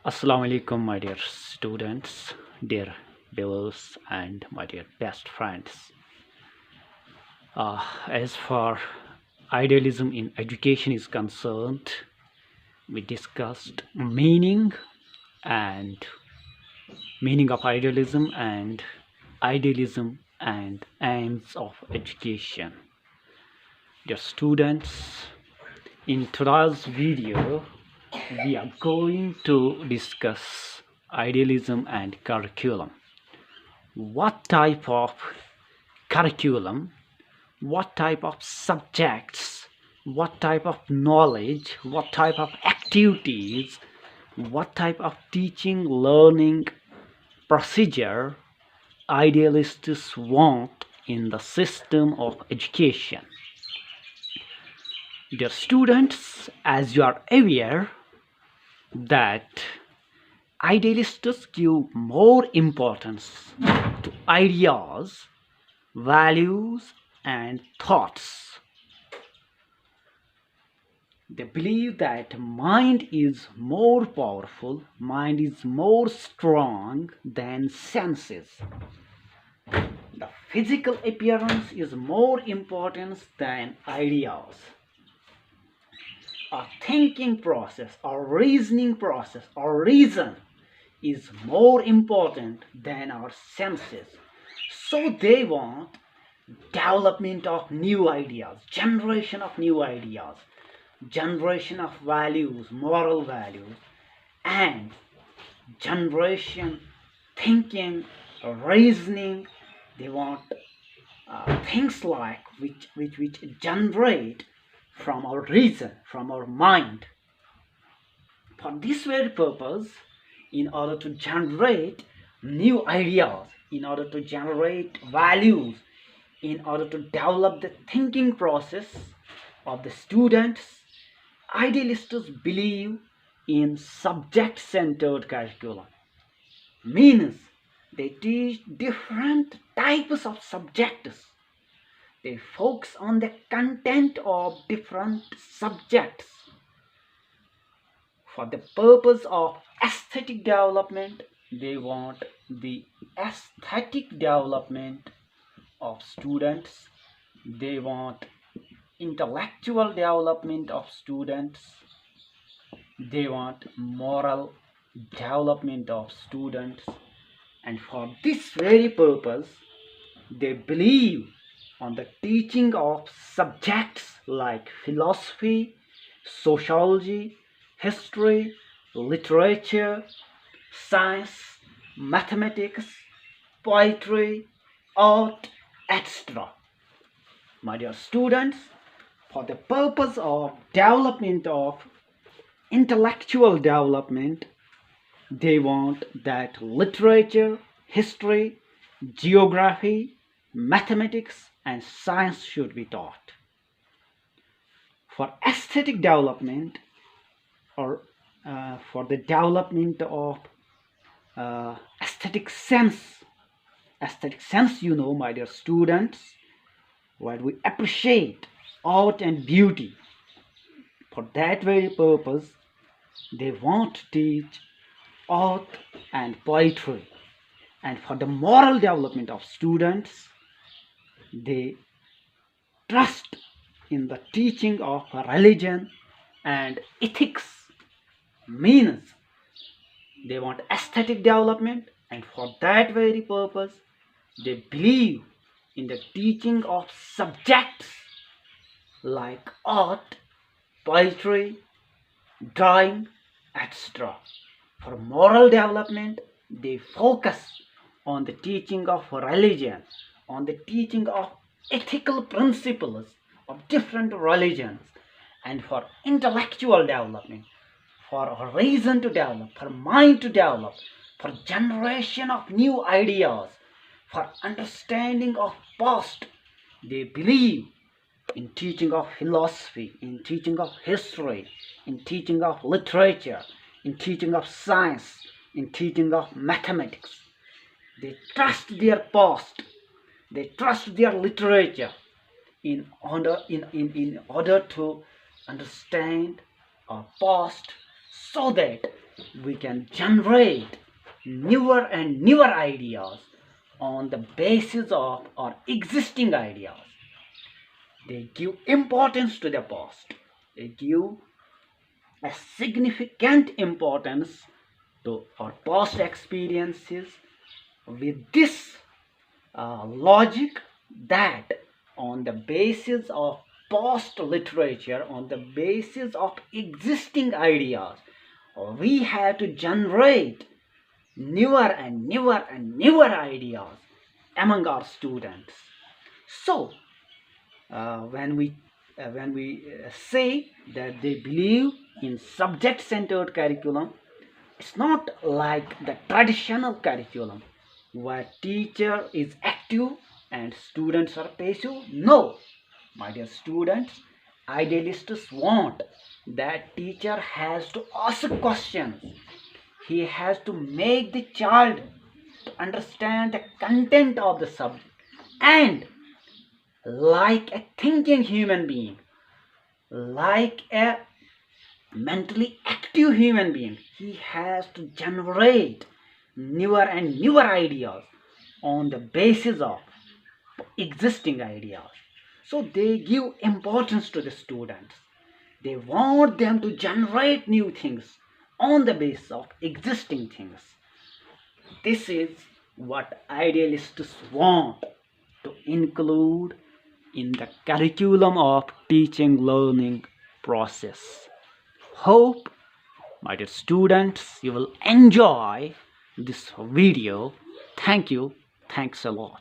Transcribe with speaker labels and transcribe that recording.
Speaker 1: Assalamu alaikum, my dear students, dear viewers, and my dear best friends. As far idealism in education is concerned, we discussed and meaning of idealism and aims of education. Dear students, in today's video, we are going to discuss idealism and curriculum. What type of curriculum, what type of subjects, what type of knowledge, what type of activities, what type of teaching, learning procedure idealists want in the system of education. Dear students, as you are aware that idealists give more importance to ideas, values, and thoughts. They believe that mind is more powerful, mind is more strong than senses. The physical appearance is more important than ideas. Our thinking process, our reasoning process, our reason is more important than our senses. So they want development of new ideas, generation of new ideas, generation of values, moral values, and generation thinking, reasoning. They want things like which generate from our reason, from our mind. For this very purpose, in order to generate new ideas, in order to generate values, in order to develop the thinking process of the students, idealists believe in subject-centered curriculum. Means they teach different types of subjects. They focus on the content of different subjects for the purpose of aesthetic development. They want the aesthetic development of students. They want intellectual development of students. They want moral development of students. And for this very purpose, they believe on the teaching of subjects like philosophy, sociology, history, literature, science, mathematics, poetry, art, etc. My dear students, for the purpose of development of intellectual development, they want that literature, history, geography, mathematics, and science should be taught. For aesthetic development, or for the development of aesthetic sense, my dear students, while we appreciate art and beauty, for that very purpose, they want to teach art and poetry. And for the moral development of students, they trust in the teaching of religion and ethics. Means they want aesthetic development, and for that very purpose, they believe in the teaching of subjects like art, poetry, drawing, etc. For moral development, they focus on the teaching of religion, on the teaching of ethical principles of different religions. And for intellectual development, for a reason to develop, for mind to develop, for generation of new ideas, for understanding of past, they believe in teaching of philosophy, in teaching of history, in teaching of literature, in teaching of science, in teaching of mathematics. They trust their past, they trust their literature in order to understand our past, so that we can generate newer and newer ideas on the basis of our existing ideas. They give importance to the past. They give a significant importance to our past experiences with this logic that on the basis of past literature, on the basis of existing ideas, we have to generate newer and newer and newer ideas among our students. So, when we say that they believe in subject-centered curriculum, it's not like the traditional curriculum where teacher is active and students are passive. No, my dear students, idealists want that teacher has to ask questions. He has to make the child to understand the content of the subject and like a thinking human being, like a mentally active human being, he has to generate newer and newer ideas on the basis of existing ideas. So they give importance to the students. They want them to generate new things on the basis of existing things. This is what idealists want to include in the curriculum of teaching learning process. Hope, my dear students, you will enjoy this video. Thank you. Thanks a lot.